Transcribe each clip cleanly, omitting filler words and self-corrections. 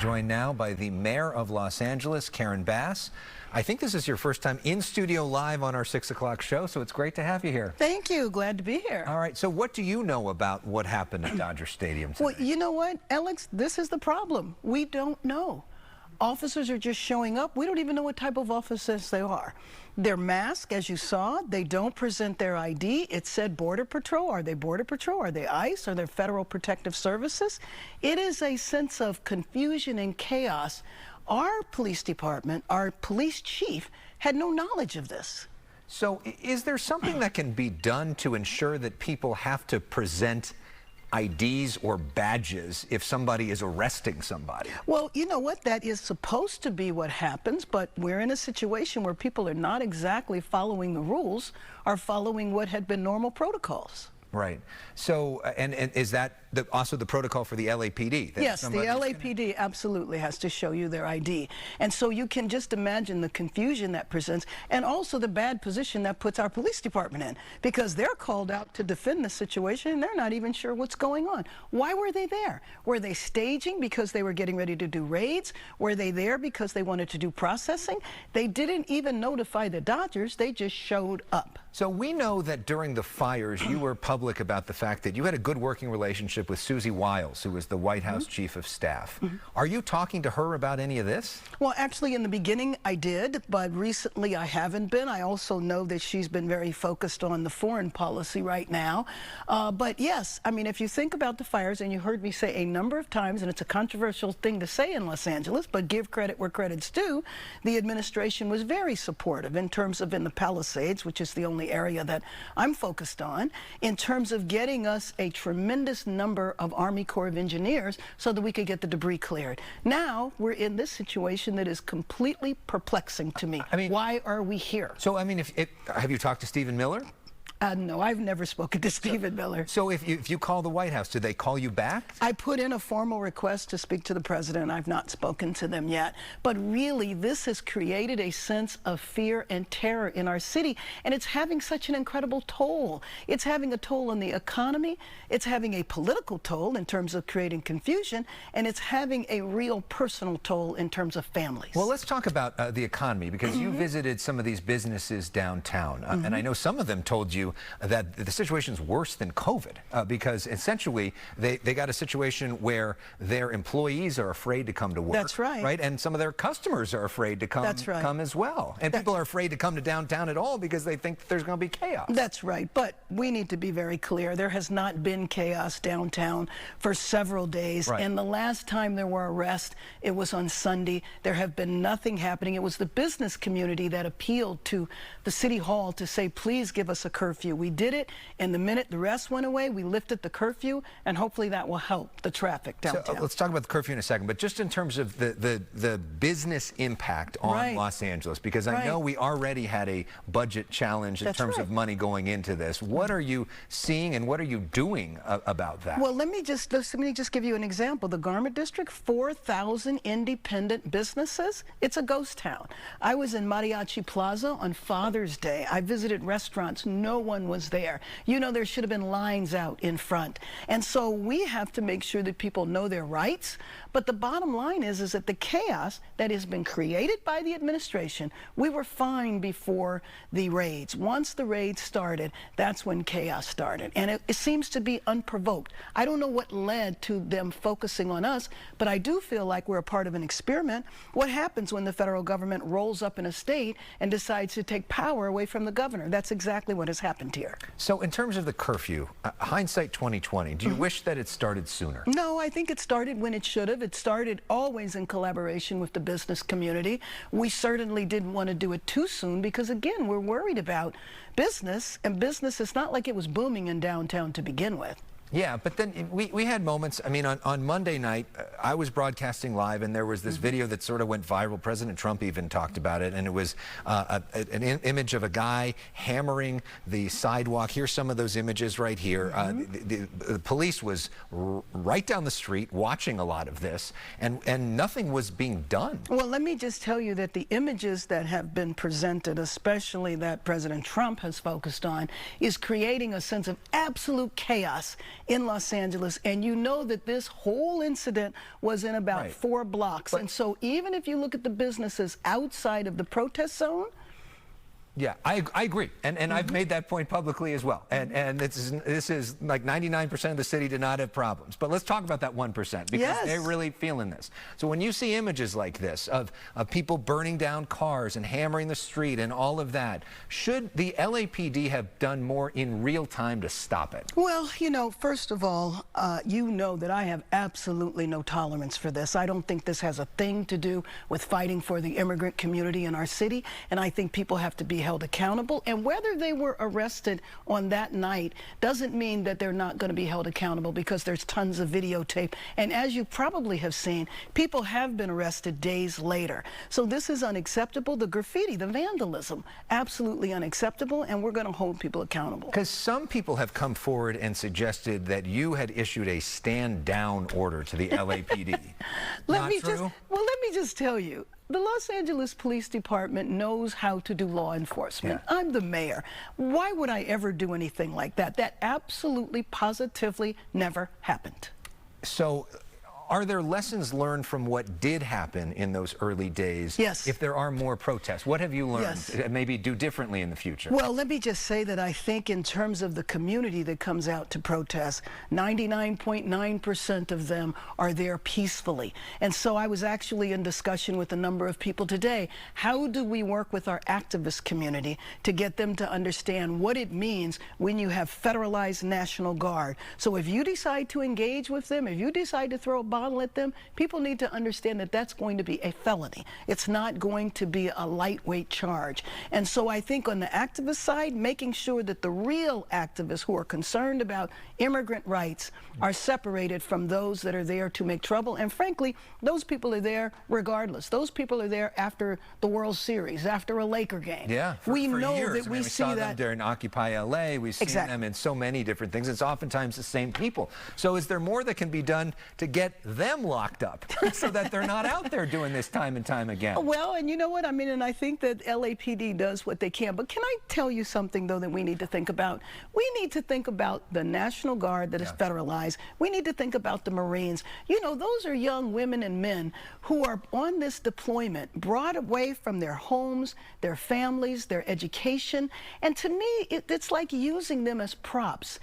joined now by the mayor of Los Angeles, Karen Bass. I think this is your first time in studio live on our 6 o'clock show, so it's great to have you here. Thank you. Glad to be here. All right, so what do you know about what happened at Dodger Stadium today? Well, you know what, Alex? This is the problem. We don't know. Officers are just showing up. We don't even know what type of officers they are. They're masked, as you saw. They don't present their ID. It said Border Patrol. Are they Border Patrol? Are they ICE? Are they Federal Protective Services? It is a sense of confusion and chaos. Our police department, our police chief, had no knowledge of this. So is there something that can be done to ensure that people have to present IDs or badges if somebody is arresting somebody? Well, you know what? That is supposed to be what happens, but we're in a situation where people are not exactly following the rules, are following what had been normal protocols. Right. So, and is that also the protocol for the LAPD? Yes, the LAPD absolutely has to show you their ID. And so you can just imagine the confusion that presents and also the bad position that puts our police department in, because they're called out to defend the situation and they're not even sure what's going on. Why were they there? Were they staging because they were getting ready to do raids? Were they there because they wanted to do processing? They didn't even notify the Dodgers. They just showed up. So we know that during the fires, you were public about the fact that you had a good working relationship with Susie Wiles, who was the White House Chief of Staff. Are you talking to her about any of this? Well, actually, in the beginning, I did, but recently I haven't been. I also know that she's been very focused on the foreign policy right now. But yes, I mean, if you think about the fires, and you heard me say a number of times, and it's a controversial thing to say in Los Angeles, but give credit where credit's due, the administration was very supportive in terms of in the Palisades, which is the only area that I'm focused on, in terms of getting us a tremendous number of Army Corps of Engineers so that we could get the debris cleared. Now we're in this situation that is completely perplexing to me. I mean, why are we here? So, I mean, have you talked to Stephen Miller? No, I've never spoken to Stephen Miller. So if you call the White House, do they call you back? I put in a formal request to speak to the president. I've not spoken to them yet. But really, this has created a sense of fear and terror in our city, and it's having such an incredible toll. It's having a toll on the economy. It's having a political toll in terms of creating confusion, and it's having a real personal toll in terms of families. Well, let's talk about the economy, because you visited some of these businesses downtown, and I know some of them told you that the situation's worse than COVID, because essentially they got a situation where their employees are afraid to come to work. That's right. Right, and some of their customers are afraid to come. That's right. Come as well. And people are afraid to come to downtown at all because they think that there's going to be chaos. That's right. But we need to be very clear. There has not been chaos downtown for several days. Right. And the last time there were arrests, it was on Sunday. There have been nothing happening. It was the business community that appealed to the city hall to say, please give us a curfew. We did it, and the minute the rest went away, we lifted the curfew, and hopefully that will help the traffic downtown. So, let's talk about the curfew in a second, but just in terms of the business impact on Los Angeles, because I know we already had a budget challenge in terms of money going into this. What are you seeing, and what are you doing about that? Well, let me just give you an example. The Garment District, 4,000 independent businesses. It's a ghost town. I was in Mariachi Plaza on Father's Day. I visited restaurants. No one was there. You know, there should have been lines out in front. And so we have to make sure that people know their rights. But the bottom line is that the chaos that has been created by the administration, we were fine before the raids. Once the raids started, that's when chaos started. And it seems to be unprovoked. I don't know what led to them focusing on us, but I do feel like we're a part of an experiment. What happens when the federal government rolls up in a state and decides to take power away from the governor? That's exactly what has happened here. So in terms of the curfew, hindsight 2020, do you wish that it started sooner? No, I think it started when it should have. It started always in collaboration with the business community. We certainly didn't want to do it too soon because, again, we're worried about business, and business is not like it was booming in downtown to begin with. Yeah, but then we had moments. I mean, on Monday night, I was broadcasting live, and there was this video that sort of went viral. President Trump even talked about it, and it was an image of a guy hammering the sidewalk. Here's some of those images right here. The police was right down the street watching a lot of this, and nothing was being done. Well, let me just tell you that the images that have been presented, especially that President Trump has focused on, is creating a sense of absolute chaos in Los Angeles, and you know that this whole incident was in about 4 blocks. And so even if you look at the businesses outside of the protest zone, yeah, I agree, and I've made that point publicly as well. And this is like 99% of the city did not have problems. But let's talk about that 1% because they're really feeling this. So when you see images like this of people burning down cars and hammering the street and all of that, should the LAPD have done more in real time to stop it? Well, you know, first of all, you know that I have absolutely no tolerance for this. I don't think this has a thing to do with fighting for the immigrant community in our city, and I think people have to be held accountable. And whether they were arrested on that night doesn't mean that they're not going to be held accountable, because there's tons of videotape. And as you probably have seen, people have been arrested days later. So this is unacceptable. The graffiti, the vandalism, absolutely unacceptable, and we're going to hold people accountable. Because some people have come forward and suggested that you had issued a stand down order to the LAPD. Let me just tell you, the Los Angeles Police Department knows how to do law enforcement. Yeah. I'm the mayor. Why would I ever do anything like that? That absolutely, positively never happened. So, are there lessons learned from what did happen in those early days? Yes. If there are more protests, what have you learned to maybe do differently in the future? Well, let me just say that I think in terms of the community that comes out to protest, 99.9% of them are there peacefully. And so I was actually in discussion with a number of people today. How do we work with our activist community to get them to understand what it means when you have federalized National Guard? So if you decide to engage with them, if you decide to throw a bottle at them, people need to understand that that's going to be a felony. It's not going to be a lightweight charge. And so I think on the activist side, making sure that the real activists who are concerned about immigrant rights are separated from those that are there to make trouble. And frankly, those people are there regardless. Those people are there after the World Series, after a Laker game. Yeah, we know years. that we see saw that them during Occupy LA. We've seen them in so many different things. It's oftentimes the same people. So is there more that can be done to get them locked up so that they're not out there doing this time and time again? Well, and you know what? I mean, and I think that LAPD does what they can. But can I tell you something, though, that we need to think about? We need to think about the National Guard that is federalized. We need to think about the Marines. You know, those are young women and men who are on this deployment, brought away from their homes, their families, their education. And to me, it's like using them as props.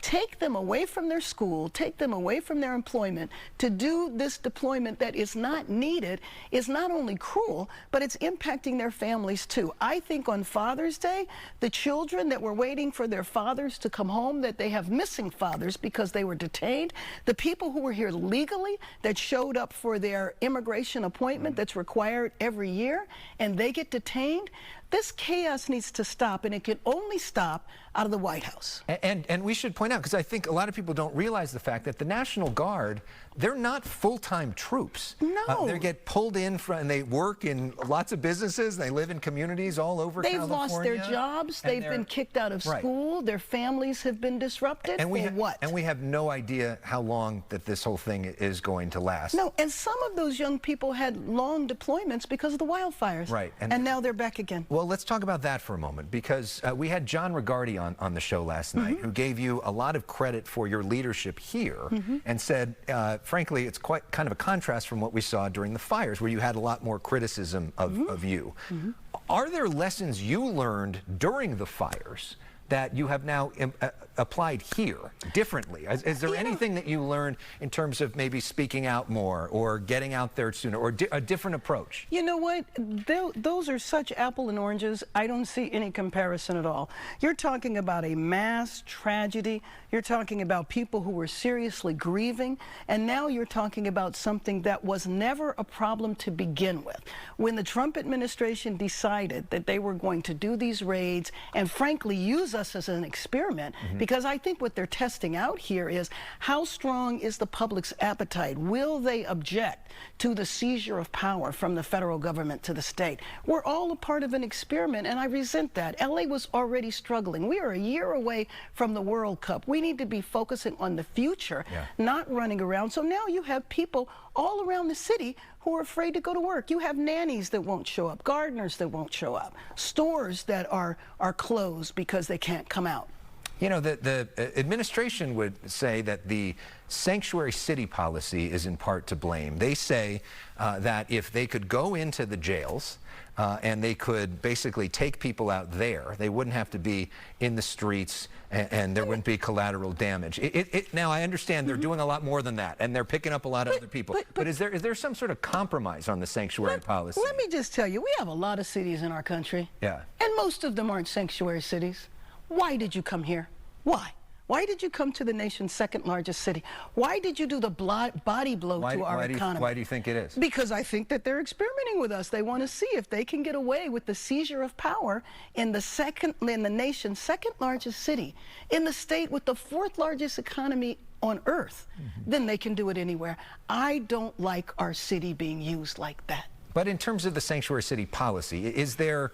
Take them away from their school, take them away from their employment to do this deployment that is not needed is not only cruel, but it's impacting their families too. I think on Father's Day, the children that were waiting for their fathers to come home, that they have missing fathers because they were detained, the people who were here legally that showed up for their immigration appointment that's required every year, and they get detained. This chaos needs to stop, and it can only stop out of the White House. And we should point out, because I think a lot of people don't realize the fact that the National Guard, they're not full-time troops. No. They get pulled in from, and they work in lots of businesses. They live in communities all over California. They've lost their jobs. They've been kicked out of school. Their families have been disrupted. And what? And we have no idea how long that this whole thing is going to last. No, and some of those young people had long deployments because of the wildfires. Right. And now they're back again. Well, let's talk about that for a moment, because we had John Rigardi on the show last night, who gave you a lot of credit for your leadership here, and said, frankly, it's quite kind of a contrast from what we saw during the fires, where you had a lot more criticism of you. Are there lessons you learned during the fires that you have now applied here differently? Is there anything that you learned in terms of maybe speaking out more or getting out there sooner, or a different approach? You know what? Those are such apple and oranges. I don't see any comparison at all. You're talking about a mass tragedy. You're talking about people who were seriously grieving. And now you're talking about something that was never a problem to begin with. When the Trump administration decided that they were going to do these raids and frankly use us as an experiment, because I think what they're testing out here is how strong is the public's appetite? Will they object to the seizure of power from the federal government to the state? We're all a part of an experiment, and I resent that. LA was already struggling. We are a year away from the World Cup. We need to be focusing on the future, not running around. So now you have people all around the city who are afraid to go to work. You have nannies that won't show up, gardeners that won't show up, stores that are closed because they can't come out. You know, the administration would say that the sanctuary city policy is in part to blame. They say that if they could go into the jails and they could basically take people out there, they wouldn't have to be in the streets and there wouldn't be collateral damage. Now, I understand they're doing a lot more than that, and they're picking up a lot of other people. But is there some sort of compromise on the sanctuary policy? Let me just tell you, we have a lot of cities in our country. Yeah. And most of them aren't sanctuary cities. Why did you come here? Why? Why did you come to the nation's second largest city? Why did you do the body blow to our economy? Why do you think it is? Because I think that they're experimenting with us. They want to see if they can get away with the seizure of power in the nation's second largest city, in the state with the fourth largest economy on earth. Then they can do it anywhere. I don't like our city being used like that. But in terms of the sanctuary city policy, is there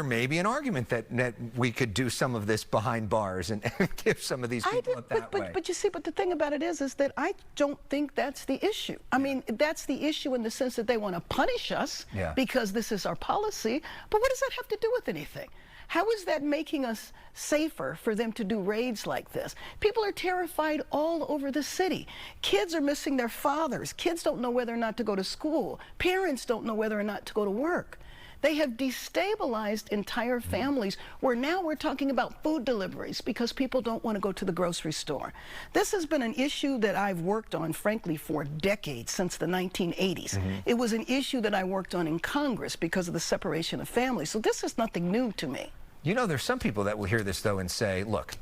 maybe an argument that we could do some of this behind bars and give some of these people up that way? But you see, but the thing about it is that I don't think that's the issue. I mean, that's the issue in the sense that they want to punish us because this is our policy. But what does that have to do with anything? How is that making us safer for them to do raids like this? People are terrified all over the city. Kids are missing their fathers. Kids don't know whether or not to go to school. Parents don't know whether or not to go to work. They have destabilized entire families where now we're talking about food deliveries because people don't want to go to the grocery store. This has been an issue that I've worked on, frankly, for decades, since the 1980s. It was an issue that I worked on in Congress because of the separation of families. So this is nothing new to me. You know, there's some people that will hear this, though, and say, look,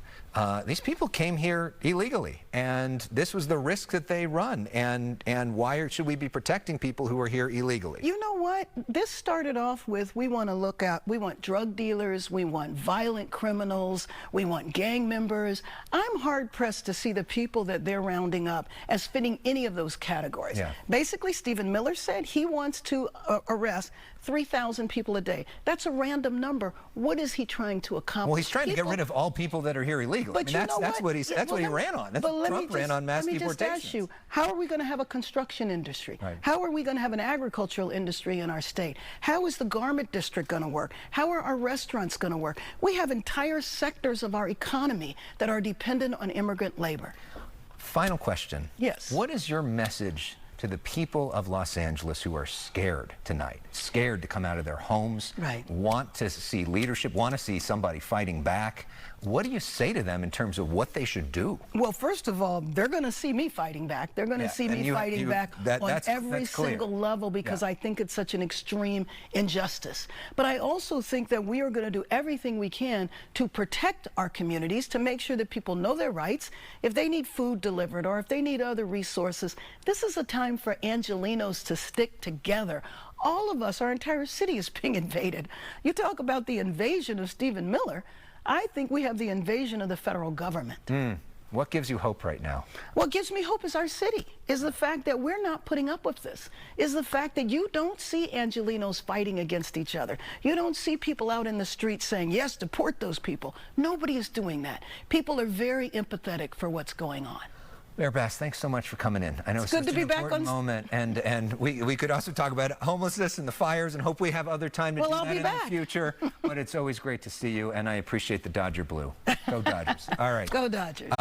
these people came here illegally, and this was the risk that they run, and why should we be protecting people who are here illegally? You know what? This started off with, we want drug dealers, we want violent criminals, we want gang members. I'm hard-pressed to see the people that they're rounding up as fitting any of those categories. Basically, Stephen Miller said he wants to arrest 3,000 people a day. That's a random number. What is he trying to accomplish? Well, he's trying to get rid of all people that are here illegally. But I mean, that's what he ran on. That's what Trump ran on, mass deportations. Let me just ask you, how are we going to have a construction industry? How are we going to have an agricultural industry in our state? How is the garment district going to work? How are our restaurants going to work? We have entire sectors of our economy that are dependent on immigrant labor. Final question. Yes. What is your message to the people of Los Angeles who are scared tonight, scared to come out of their homes, want to see leadership, want to see somebody fighting back? What do you say to them in terms of what they should do? Well, first of all, they're going to see me fighting back. They're going to see me fighting back on every single level because I think it's such an extreme injustice. But I also think that we are going to do everything we can to protect our communities, to make sure that people know their rights. If they need food delivered or if they need other resources, this is a time for Angelenos to stick together. All of us, our entire city is being invaded. You talk about the invasion of Stephen Miller. I think we have the invasion of the federal government. What gives you hope right now? What gives me hope is our city, is the fact that we're not putting up with this, is the fact that you don't see Angelenos fighting against each other. You don't see people out in the streets saying, yes, deport those people. Nobody is doing that. People are very empathetic for what's going on. Mayor Bass, thanks so much for coming in. I know it's good to be back important moment, and we could also talk about homelessness and the fires, and hope we have other time to do that in the future. But it's always great to see you, and I appreciate the Dodger blue. Go Dodgers! All right, go Dodgers!